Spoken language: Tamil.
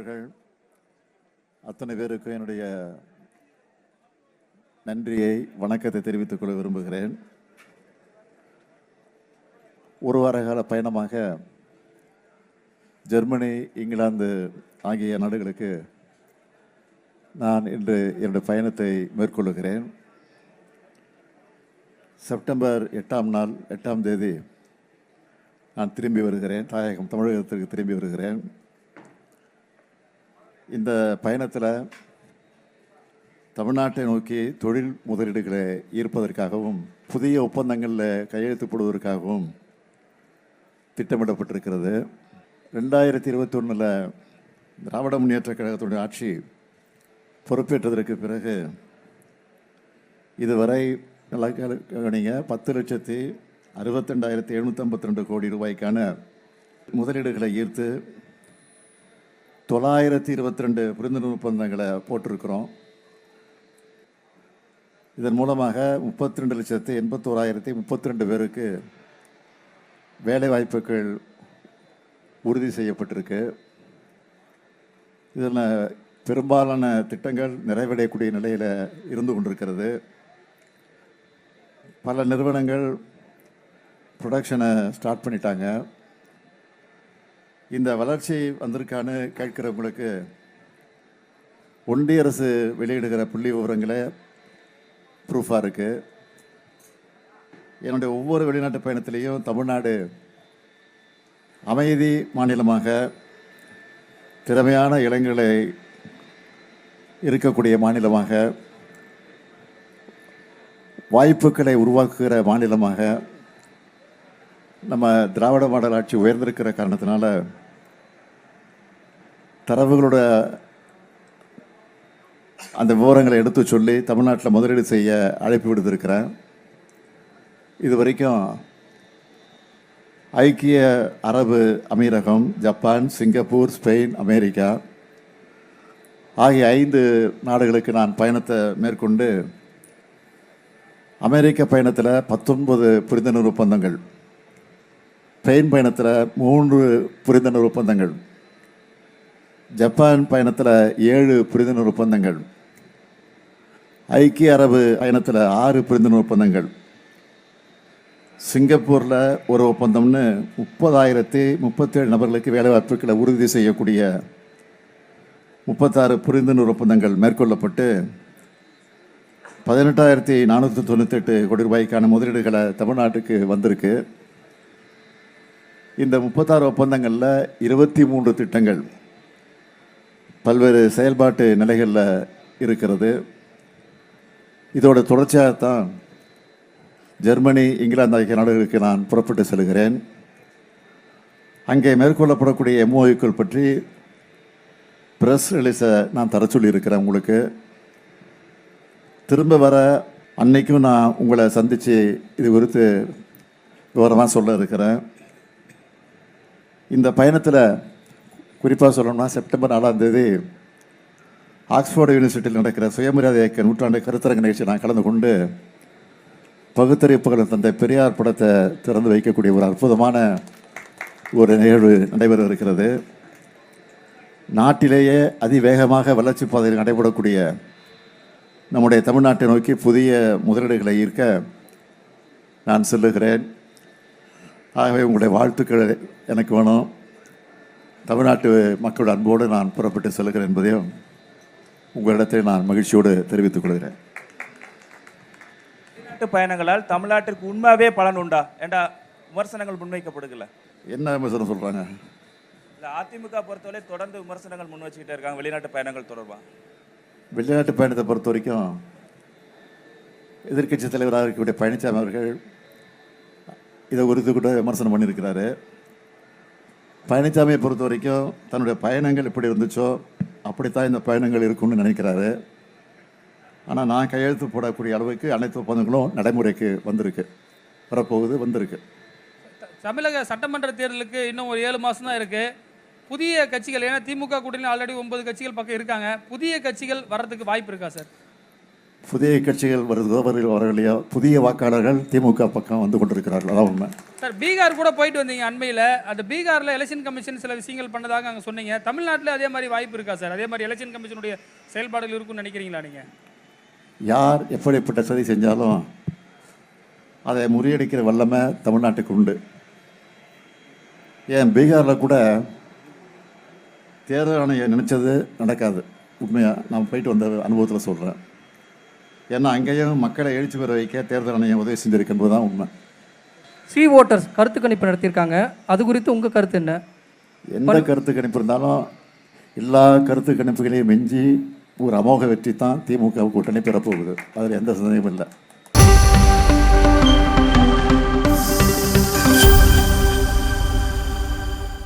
தோழர்கள் அத்தனை பேருக்கும் என்னுடைய நன்றியை வணக்கத்தை தெரிவித்துக் கொள்ள விரும்புகிறேன். ஒரு வார கால பயணமாக ஜெர்மனி, இங்கிலாந்து ஆகிய நாடுகளுக்கு நான் இன்று என்னுடைய பயணத்தை மேற்கொள்ளுகிறேன். செப்டம்பர் 8ஆம் தேதி நான் திரும்பி வருகிறேன். தாயகம் தமிழகத்திற்கு திரும்பி வருகிறேன். இந்த பயணத்தில் தமிழ்நாட்டை நோக்கி தொழில் முதலீடுகளை ஈர்ப்பதற்காகவும் புதிய ஒப்பந்தங்களில் கையெழுத்து போடுவதற்காகவும் திட்டமிடப்பட்டிருக்கிறது. 2021 திராவிட முன்னேற்ற கழகத்துடைய ஆட்சி பொறுப்பேற்றதற்கு பிறகு இதுவரை நல்லா கவனிங்க, 10,62,752 கோடி ரூபாய்க்கான முதலீடுகளை ஈர்த்து 922 புரிந்துணர்வு ஒப்பந்தங்களை போட்டிருக்கிறோம். இதன் மூலமாக 32,81,032 பேருக்கு வேலை வாய்ப்புகள் உறுதி செய்யப்பட்டிருக்கு. இதில் பெரும்பாலான திட்டங்கள் நிறைவடையக்கூடிய நிலையில் இருந்து கொண்டிருக்கிறது. பல நிறுவனங்கள் ப்ரொடக்ஷனை ஸ்டார்ட் பண்ணிட்டாங்க. இந்த வளர்ச்சி வந்திருக்கான்னு கேட்கிறவங்களுக்கு ஒன்றிய அரசு வெளியிடுகிற புள்ளி விவரங்களே ப்ரூஃபாக இருக்குது. என்னுடைய ஒவ்வொரு வெளிநாட்டு பயணத்திலையும் தமிழ்நாடு அமைதி மாநிலமாக, திறமையான இளைஞர்களை இருக்கக்கூடிய மாநிலமாக, வாய்ப்புகளை உருவாக்குகிற மாநிலமாக நம்ம திராவிட மாடல் ஆட்சி உயர்ந்திருக்கிற காரணத்தினால தரவுகளோட அந்த விவரங்களை எடுத்து சொல்லி தமிழ்நாட்டில் முதலீடு செய்ய அழைப்பு விடுத்திருக்கிறேன். இது வரைக்கும் ஐக்கிய அரபு அமீரகம், ஜப்பான், சிங்கப்பூர், ஸ்பெயின், அமெரிக்கா ஆகிய 5 நாடுகளுக்கு நான் பயணத்தை மேற்கொண்டு அமெரிக்க பயணத்தில் 19 புரிந்துணர்வு ஒப்பந்தங்கள், ஸ்பெயின் பயணத்தில் 3 புரிந்துணர்வு ஒப்பந்தங்கள், ஜப்பான் பயணத்தில் 7 புரிந்துணர்வு ஒப்பந்தங்கள், ஐக்கிய அரபு பயணத்தில் 6 புரிந்துணர்வு ஒப்பந்தங்கள், சிங்கப்பூரில் ஒரு ஒப்பந்தம்னு 30,037 நபர்களுக்கு வேலைவாய்ப்புகளை உறுதி செய்யக்கூடிய 36 புரிந்துணர்வு ஒப்பந்தங்கள் மேற்கொள்ளப்பட்டு 18,498 கோடி ரூபாய்க்கான முதலீடுகளை தமிழ்நாட்டுக்கு வந்திருக்கு. இந்த 36 ஒப்பந்தங்களில் 23 திட்டங்கள் பல்வேறு செயல்பாட்டு நிலைகளில் இருக்கிறது. இதோட தொடர்ச்சியாகத்தான் ஜெர்மனி, இங்கிலாந்து ஆகிய நாடுகளுக்கு நான் புறப்பட்டு செல்கிறேன். அங்கே மேற்கொள்ளப்படக்கூடிய MOUக்கள் பற்றி ப்ரெஸ் ரிலீஸை நான் தர சொல்லியிருக்கிறேன். உங்களுக்கு திரும்ப வர அன்னைக்கும் நான் உங்களை சந்தித்து இது குறித்து விவரமாக சொல்ல இருக்கிறேன். இந்த பயணத்தில் குறிப்பாக சொல்லணும்னா செப்டம்பர் 4ஆம் தேதி ஆக்ஸ்போர்டு யூனிவர்சிட்டியில் நடக்கிற சுயமரியாதை இயக்க நூற்றாண்டு கருத்தரங்க நிகழ்ச்சி நான் கலந்து கொண்டு பகுத்தறிவுப்புகளை தந்தை பெரியார் படத்தை திறந்து வைக்கக்கூடிய ஒரு அற்புதமான ஒரு நிகழ்வு நடைபெற இருக்கிறது. நாட்டிலேயே அதிவேகமாக வளர்ச்சி பாதையில் நடைபெறக்கூடிய நம்முடைய தமிழ்நாட்டை நோக்கி புதிய முதலீடுகளை ஈர்க்க நான் செல்லுகிறேன். ஆகவே உங்களுடைய வாழ்த்துக்கள் எனக்கு வேணும். தமிழ்நாட்டு மக்களோட அன்போடு நான் புறப்பட்டு செல்கிறேன் என்பதையும் உங்களிடத்தில் நான் மகிழ்ச்சியோடு தெரிவித்துக் கொள்கிறேன். வெளிநாட்டு பயணங்களால் தமிழ்நாட்டிற்கு உண்மையாகவே பலன் உண்டா என்ற விமர்சனங்கள் முன்வைக்கப்படுகல? என்ன விமர்சனம் சொல்கிறாங்க? இல்லை, அதிமுக பொறுத்தவரை தொடர்ந்து விமர்சனங்கள் முன் வச்சுக்கிட்டே இருக்காங்க வெளிநாட்டு பயணங்கள் தொடர்பாக. வெளிநாட்டு பயணத்தை பொறுத்த வரைக்கும் எதிர்க்கட்சி தலைவராக இருக்கக்கூடிய பழனிசாமி அவர்கள் இதை குறித்து கூட விமர்சனம் பண்ணியிருக்கிறாரு. பழனிசாமியை பொறுத்த வரைக்கும் தன்னுடைய பயணங்கள் எப்படி இருந்துச்சோ அப்படித்தான் இந்த பயணங்கள் இருக்கும்னு நினைக்கிறாரு. ஆனால் நான் கையெழுத்து போடக்கூடிய அளவுக்கு அனைத்து ஒப்பந்தங்களும் நடைமுறைக்கு வந்திருக்கு. தமிழக சட்டமன்ற தேர்தலுக்கு இன்னும் ஒரு 7 மாதம் தான் இருக்குது. புதிய கட்சிகள், ஏன்னா திமுக கூட்டணி ஆல்ரெடி 9 கட்சிகள் பக்கம் இருக்காங்க, புதிய கட்சிகள் வர்றதுக்கு வாய்ப்பு இருக்கா சார்? புதிய கட்சிகள் வரவில்லையோ புதிய வாக்காளர்கள் திமுக பக்கம் வந்து கொண்டிருக்கிறார்கள். அதான் உண்மை. சார் பீகார் கூட போயிட்டு வந்தீங்க அண்மையில். அந்த பீகாரில் எலெக்ஷன் கமிஷன் சில விஷயங்கள் பண்ணதாக அங்கே சொன்னீங்க. தமிழ்நாட்டில் அதே மாதிரி வாய்ப்பு இருக்கா சார்? அதே மாதிரி எலெக்ஷன் கமிஷனுடைய செயல்பாடுகள் இருக்குன்னு நினைக்கிறீங்களா நீங்கள்? யார் எப்படிப்பட்ட சதி செஞ்சாலும் அதை முறியடிக்கிற வல்லமை தமிழ்நாட்டுக்கு உண்டு. ஏன் பீகாரில் கூட தேர்தல் ஆணையம் நினச்சது நடக்காது. உண்மையாக நான் போயிட்டு வந்த அனுபவத்தில் சொல்கிறேன். ஏன்னா அங்கேயும் மக்களை எழுச்சி பெற வைக்க தேர்தல் ஆணையம் உதவி செஞ்சிருக்கின்றது தான் உண்மை. ஸ்ரீ ஓட்டர்ஸ் கருத்து கணிப்பு நடத்தியிருக்காங்க. அது குறித்து உங்கள் கருத்து என்ன? எந்த கருத்து கணிப்பு இருந்தாலும் எல்லா கருத்து கணிப்புகளையும் மிஞ்சி ஒரு அமோக வெற்றி தான் திமுக கூட்டணி பெறப்போகுது. அதில் எந்த சந்தேகமும் இல்லை.